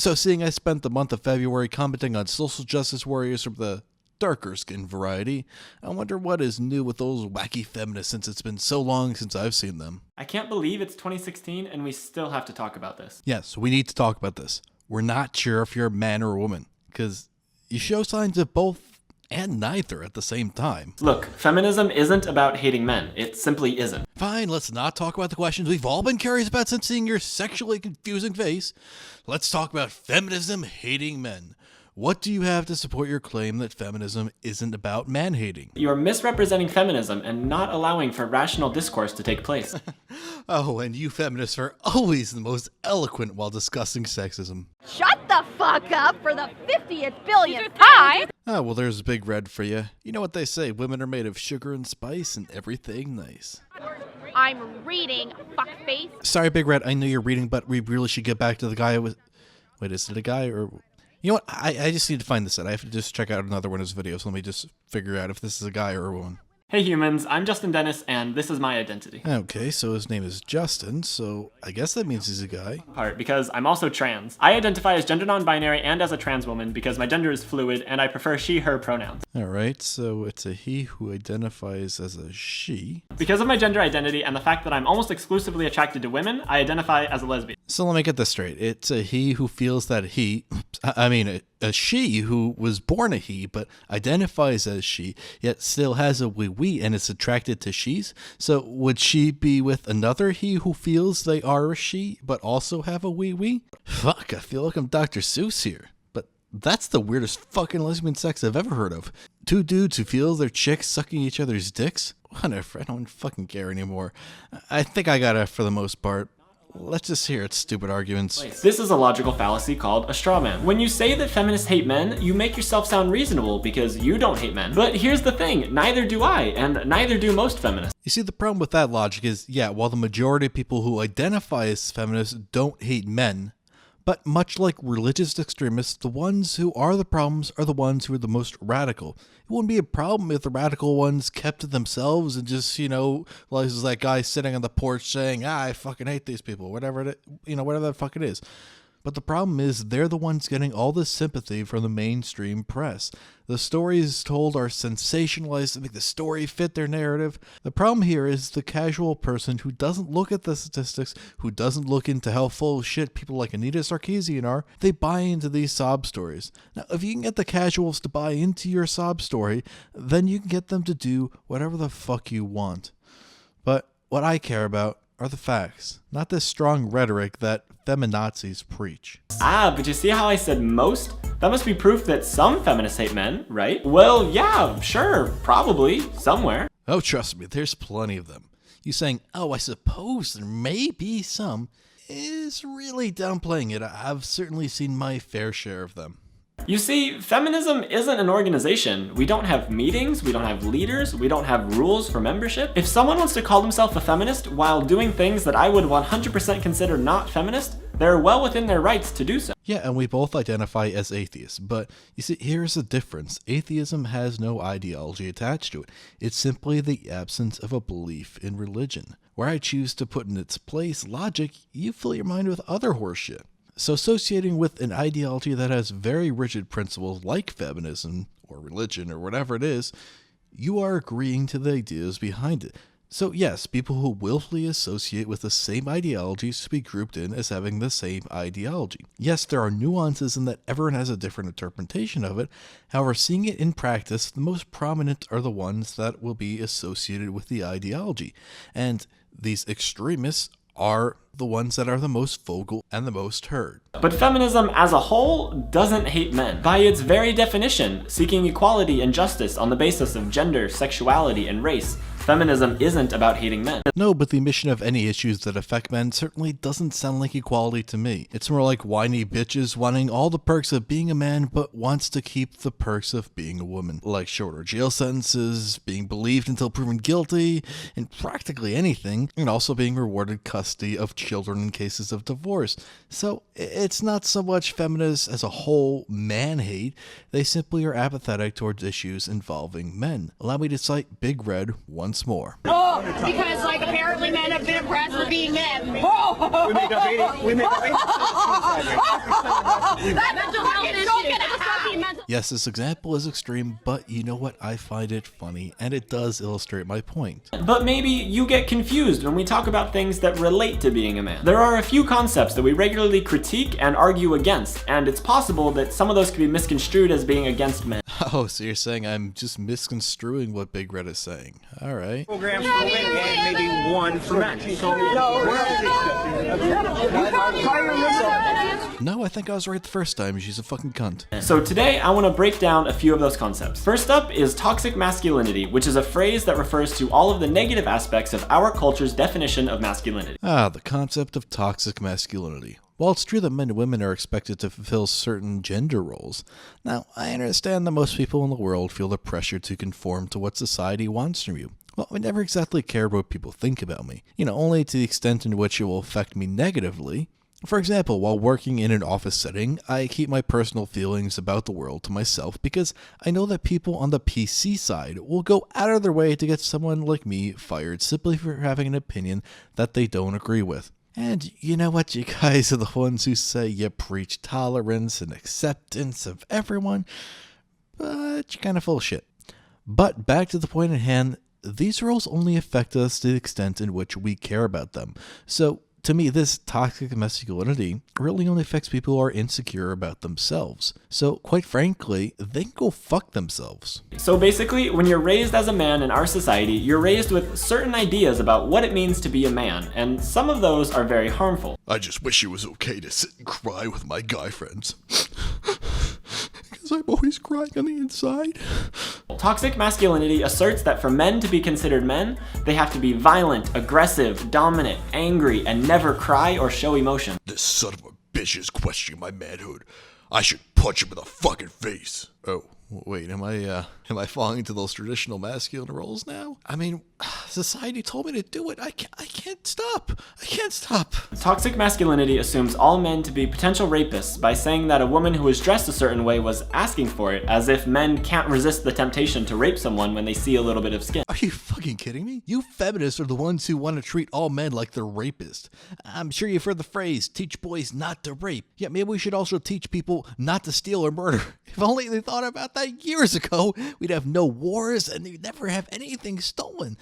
So seeing I spent the month of February commenting on social justice warriors from the darker skin variety, I wonder what is new with those wacky feminists since it's been so long since I've seen them. I can't believe it's 2016 and we still have to talk about this. Yes, we need to talk about this. We're not sure if you're a man or a woman, because you show signs of both and neither at the same time. Look, feminism isn't about hating men. It simply isn't. Fine, let's not talk about the questions we've all been curious about since seeing your sexually confusing face. Let's talk about feminism hating men. What do you have to support your claim that feminism isn't about man-hating? You're misrepresenting feminism and not allowing for rational discourse to take place. Oh, and you feminists are always the most eloquent while discussing sexism. Shut the fuck up for the 50th billionth time! Oh, well, there's Big Red for you. You know what they say, women are made of sugar and spice and everything nice. I'm reading, fuckface. Sorry, Big Red, I know you're reading, but we really should get back to the guy who was... Wait, is it a guy or... You know what? I just need to find this out. I have to just check out another one of his videos. Let me just figure out if this is a guy or a woman. Hey humans, I'm Justin Dennis, and this is my identity. Okay, so his name is Justin, so I guess that means he's a guy. Because I'm also trans. I identify as gender non-binary and as a trans woman because my gender is fluid and I prefer she/her pronouns. Alright, so it's a he who identifies as a she. Because of my gender identity and the fact that I'm almost exclusively attracted to women, I identify as a lesbian. So let me get this straight. It's a he who feels that he, a she who was born a he but identifies as she, yet still has a wee-wee and is attracted to she's. So would she be with another he who feels they are a she but also have a wee-wee? Fuck, I feel like I'm Dr. Seuss here. But that's the weirdest fucking lesbian sex I've ever heard of. Two dudes who feel their chicks sucking each other's dicks? Whatever, I don't fucking care anymore. I think I got it for the most part. Let's just hear its stupid arguments. This is a logical fallacy called a straw man. When you say that feminists hate men, you make yourself sound reasonable because you don't hate men. But here's the thing, neither do I, and neither do most feminists. You see, the problem with that logic is, yeah, while the majority of people who identify as feminists don't hate men, but much like religious extremists, the ones who are the problems are the ones who are the most radical. It wouldn't be a problem if the radical ones kept to themselves and just, like there's that guy sitting on the porch saying, I fucking hate these people, whatever that fuck it is. But the problem is they're the ones getting all this sympathy from the mainstream press. The stories told are sensationalized to make the story fit their narrative. The problem here is the casual person who doesn't look at the statistics, who doesn't look into how full of shit people like Anita Sarkeesian are, they buy into these sob stories. Now, if you can get the casuals to buy into your sob story, then you can get them to do whatever the fuck you want. But what I care about are the facts, not this strong rhetoric that feminazis preach. But you see how I said most? That must be proof that some feminists hate men, right? Well, yeah, sure, probably, somewhere. Oh, trust me, there's plenty of them. You saying, oh, I suppose there may be some, is really downplaying it. I've certainly seen my fair share of them. You see, feminism isn't an organization. We don't have meetings, we don't have leaders, we don't have rules for membership. If someone wants to call themselves a feminist while doing things that I would 100% consider not feminist, they're well within their rights to do so. Yeah, and we both identify as atheists, but you see, here's the difference. Atheism has no ideology attached to it. It's simply the absence of a belief in religion. Where I choose to put in its place logic, you fill your mind with other horseshit. So associating with an ideology that has very rigid principles like feminism or religion or whatever it is, you are agreeing to the ideas behind it. So yes, people who willfully associate with the same ideologies should be grouped in as having the same ideology. Yes, there are nuances in that everyone has a different interpretation of it. However, seeing it in practice, the most prominent are the ones that will be associated with the ideology. And these extremists are the ones that are the most vocal and the most heard. But feminism as a whole doesn't hate men. By its very definition, seeking equality and justice on the basis of gender, sexuality, and race, feminism isn't about hating men. No, but the omission of any issues that affect men certainly doesn't sound like equality to me. It's more like whiny bitches wanting all the perks of being a man but wants to keep the perks of being a woman. Like shorter jail sentences, being believed until proven guilty, and practically anything, and also being rewarded custody of children in cases of divorce. So it's not so much feminists as a whole man-hate, they simply are apathetic towards issues involving men. Allow me to cite Big Red once more. Oh, because apparently men have been oppressed for being men. We made a That's a fucking issue. That's a fucking mental. Yes, this example is extreme, but you know what? I find it funny, and it does illustrate my point. But maybe you get confused when we talk about things that relate to being a man. There are a few concepts that we regularly critique and argue against, and it's possible that some of those could be misconstrued as being against men. Oh, so you're saying I'm just misconstruing what Big Red is saying. All right. Programs for women and maybe one for men. So No, I think I was right the first time. She's a fucking cunt. So today I want to break down a few of those concepts. First up is toxic masculinity, which is a phrase that refers to all of the negative aspects of our culture's definition of masculinity. The concept of toxic masculinity. While it's true that men and women are expected to fulfill certain gender roles, now I understand that most people in the world feel the pressure to conform to what society wants from you. Well, I never exactly cared what people think about me, only to the extent in which it will affect me negatively. For example, while working in an office setting, I keep my personal feelings about the world to myself because I know that people on the PC side will go out of their way to get someone like me fired simply for having an opinion that they don't agree with. And you know what? You guys are the ones who say you preach tolerance and acceptance of everyone, but you're kind of full of shit. But back to the point at hand, these rules only affect us to the extent in which we care about them. So, to me, this toxic masculinity really only affects people who are insecure about themselves. So, quite frankly, they can go fuck themselves. So basically, when you're raised as a man in our society, you're raised with certain ideas about what it means to be a man, and some of those are very harmful. I just wish it was okay to sit and cry with my guy friends. Because I'm always crying on the inside. Toxic masculinity asserts that for men to be considered men, they have to be violent, aggressive, dominant, angry, and never cry or show emotion. This son of a bitch is questioning my manhood. I should punch him in the fucking face. Oh, wait, am I falling into those traditional masculine roles now? I mean, society told me to do it. I can't stop. I can't stop. Toxic masculinity assumes all men to be potential rapists by saying that a woman who is dressed a certain way was asking for it, as if men can't resist the temptation to rape someone when they see a little bit of skin. Are you fucking kidding me? You feminists are the ones who want to treat all men like they're rapists. I'm sure you've heard the phrase, teach boys not to rape. Yeah, maybe we should also teach people not to steal or murder. If only they thought about that years ago, we'd have no wars and we'd never have anything stolen.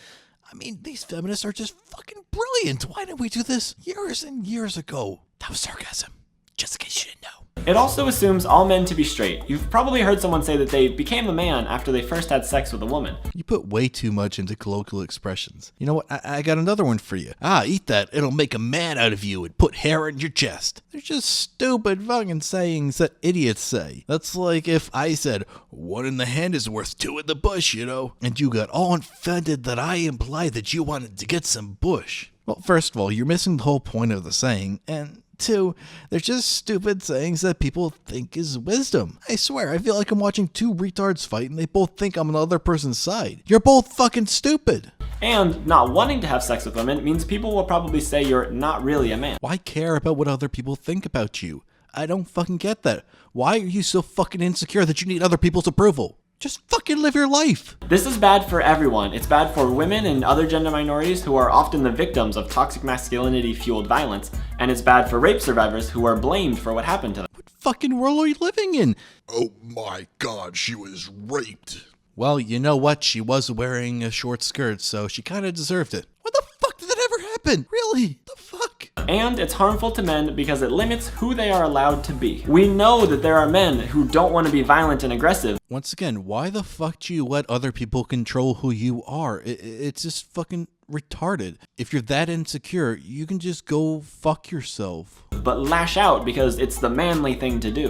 I mean, these feminists are just fucking brilliant. Why didn't we do this years and years ago? That was sarcasm, just in case you didn't know. It also assumes all men to be straight. You've probably heard someone say that they became a man after they first had sex with a woman. You put way too much into colloquial expressions. You know what? I got another one for you. Eat that. It'll make a man out of you and put hair on your chest. They're just stupid fucking sayings that idiots say. That's like if I said, one in the hand is worth two in the bush, and you got all offended that I implied that you wanted to get some bush. Well, first of all, you're missing the whole point of the saying, and two, they're just stupid sayings that people think is wisdom. I swear, I feel like I'm watching two retards fight and they both think I'm on the other person's side. You're both fucking stupid. And not wanting to have sex with women means people will probably say you're not really a man. Why care about what other people think about you? I don't fucking get that. Why are you so fucking insecure that you need other people's approval? Just fucking live your life. This is bad for everyone. It's bad for women and other gender minorities who are often the victims of toxic masculinity-fueled violence, and it's bad for rape survivors who are blamed for what happened to them. What fucking world are we living in? Oh my god, she was raped. Well, you know what? She was wearing a short skirt, so she kind of deserved it. What the fuck did that ever happen? Really? The fuck? And it's harmful to men because it limits who they are allowed to be. We know that there are men who don't want to be violent and aggressive. Once again, why the fuck do you let other people control who you are? It's just fucking retarded. If you're that insecure, you can just go fuck yourself. But lash out because it's the manly thing to do.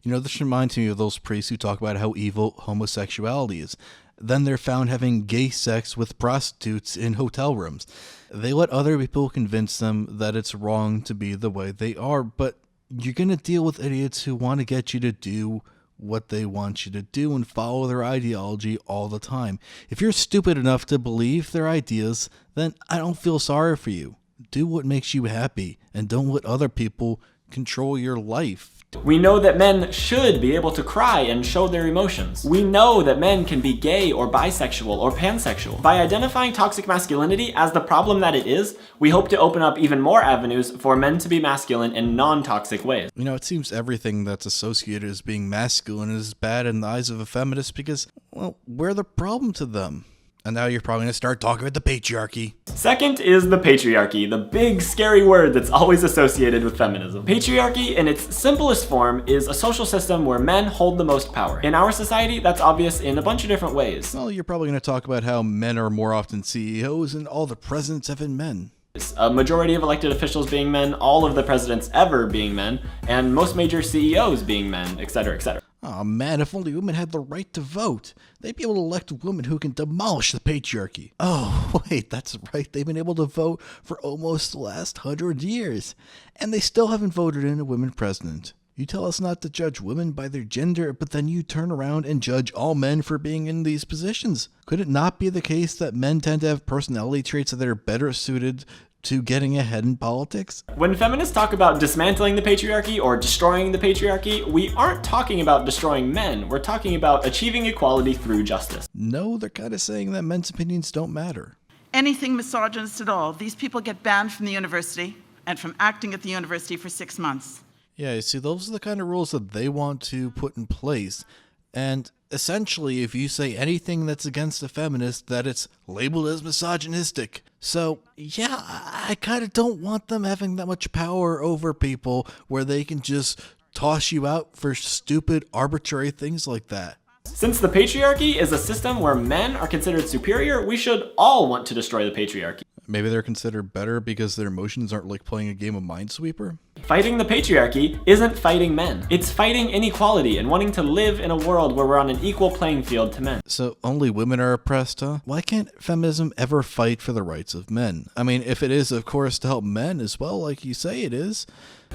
This reminds me of those priests who talk about how evil homosexuality is. Then they're found having gay sex with prostitutes in hotel rooms. They let other people convince them that it's wrong to be the way they are, but you're going to deal with idiots who want to get you to do what they want you to do and follow their ideology all the time. If you're stupid enough to believe their ideas, then I don't feel sorry for you. Do what makes you happy and don't let other people control your life. We know that men should be able to cry and show their emotions. We know that men can be gay or bisexual or pansexual. By identifying toxic masculinity as the problem that it is, we hope to open up even more avenues for men to be masculine in non-toxic ways. You know, it seems everything that's associated as being masculine is bad in the eyes of a feminist because, well, we're the problem to them. And now you're probably going to start talking about the patriarchy. Second is the patriarchy, the big scary word that's always associated with feminism. Patriarchy, in its simplest form, is a social system where men hold the most power. In our society, that's obvious in a bunch of different ways. Well, you're probably going to talk about how men are more often CEOs and all the presidents have been men. A majority of elected officials being men, all of the presidents ever being men, and most major CEOs being men, etc., etc. Oh man, if only women had the right to vote. They'd be able to elect women who can demolish the patriarchy. Oh, wait, that's right. They've been able to vote for almost the last 100 years. And they still haven't voted in a woman president. You tell us not to judge women by their gender, but then you turn around and judge all men for being in these positions. Could it not be the case that men tend to have personality traits that are better suited to getting ahead in politics? When feminists talk about dismantling the patriarchy or destroying the patriarchy, we aren't talking about destroying men. We're talking about achieving equality through justice. No, they're kind of saying that men's opinions don't matter. Anything misogynist at all, these people get banned from the university and from acting at the university for 6 months. Yeah, you see, those are the kind of rules that they want to put in place. And essentially, if you say anything that's against a feminist, that it's labeled as misogynistic. So, yeah, I kind of don't want them having that much power over people where they can just toss you out for stupid, arbitrary things like that. Since the patriarchy is a system where men are considered superior, we should all want to destroy the patriarchy. Maybe they're considered better because their emotions aren't like playing a game of Minesweeper? Fighting the patriarchy isn't fighting men. It's fighting inequality and wanting to live in a world where we're on an equal playing field to men. So only women are oppressed, huh? Why can't feminism ever fight for the rights of men? I mean, if it is, of course, to help men as well, like you say it is.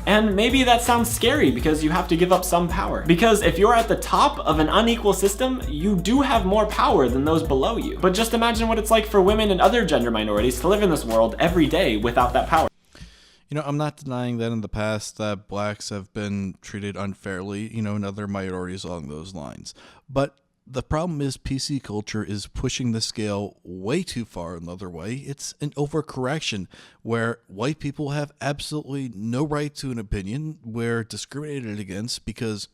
And maybe that sounds scary because you have to give up some power. Because if you're at the top of an unequal system, you do have more power than those below you. But just imagine what it's like for women and other gender minorities to live in this world every day without that power. You know, I'm not denying that in the past that blacks have been treated unfairly, and other minorities along those lines. But the problem is PC culture is pushing the scale way too far another way. It's an overcorrection where white people have absolutely no right to an opinion. We're discriminated against because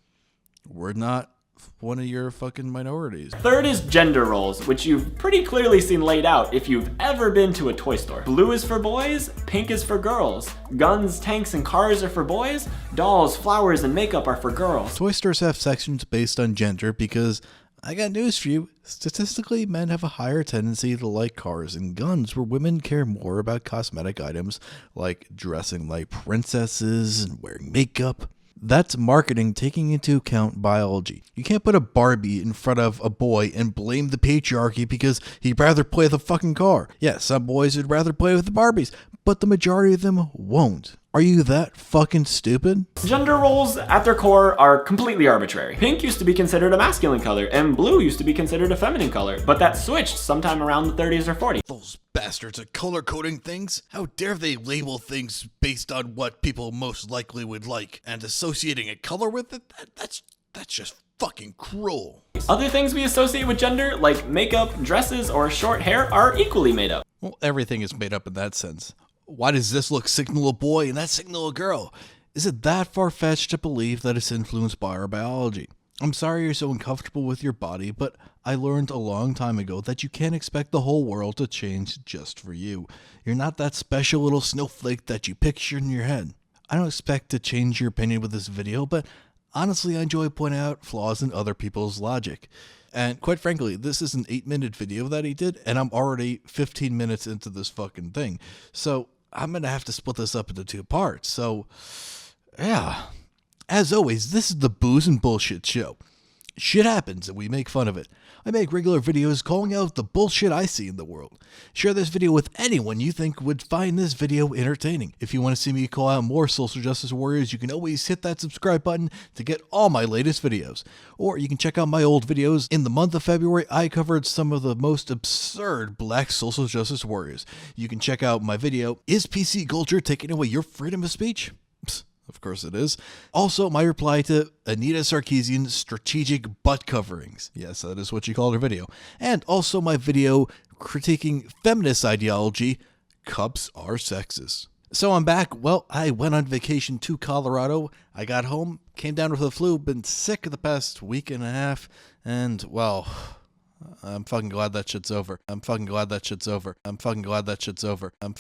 we're not one of your fucking minorities. Third is gender roles, which you've pretty clearly seen laid out if you've ever been to a toy store. Blue is for boys, pink is for girls. Guns, tanks, and cars are for boys. Dolls, flowers, and makeup are for girls. Toy stores have sections based on gender because, I got news for you, statistically men have a higher tendency to like cars and guns, where women care more about cosmetic items like dressing like princesses and wearing makeup. That's marketing taking into account biology. You can't put a Barbie in front of a boy and blame the patriarchy because he'd rather play with a fucking car. Yeah, some boys would rather play with the Barbies, but the majority of them won't. Are you that fucking stupid? Gender roles at their core are completely arbitrary. Pink used to be considered a masculine color, and blue used to be considered a feminine color, but that switched sometime around the 30s or 40s. Those bastards are color coding things. How dare they label things based on what people most likely would like, and associating a color with it? That's just fucking cruel. Other things we associate with gender, like makeup, dresses, or short hair, are equally made up. Well, everything is made up in that sense. Why does this look signal a boy and that signal a girl? Is it that far-fetched to believe that it's influenced by our biology? I'm sorry you're so uncomfortable with your body, but I learned a long time ago that you can't expect the whole world to change just for you. You're not that special little snowflake that you picture in your head. I don't expect to change your opinion with this video, but honestly, I enjoy pointing out flaws in other people's logic. And quite frankly, this is an 8-minute video that he did, and I'm already 15 minutes into this fucking thing. So I'm going to have to split this up into 2 parts. So, yeah. As always, this is the Booze and Bullshit Show. Shit happens and we make fun of it. I make regular videos calling out the bullshit I see in the world. Share this video with anyone you think would find this video entertaining. If you want to see me call out more social justice warriors, you can always hit that subscribe button to get all my latest videos. Or you can check out my old videos. In the month of February, I covered some of the most absurd black social justice warriors. You can check out my video, Is PC Culture Taking Away Your Freedom of Speech? Of course it is. Also, my reply to Anita Sarkeesian's strategic butt coverings. Yes, that is what she called her video. And also my video critiquing feminist ideology, cups are sexist. So I'm back. Well, I went on vacation to Colorado. I got home, came down with the flu, been sick the past week and a half, and, well, I'm fucking glad that shit's over. I'm fucking glad that shit's over. I'm fucking glad that shit's over.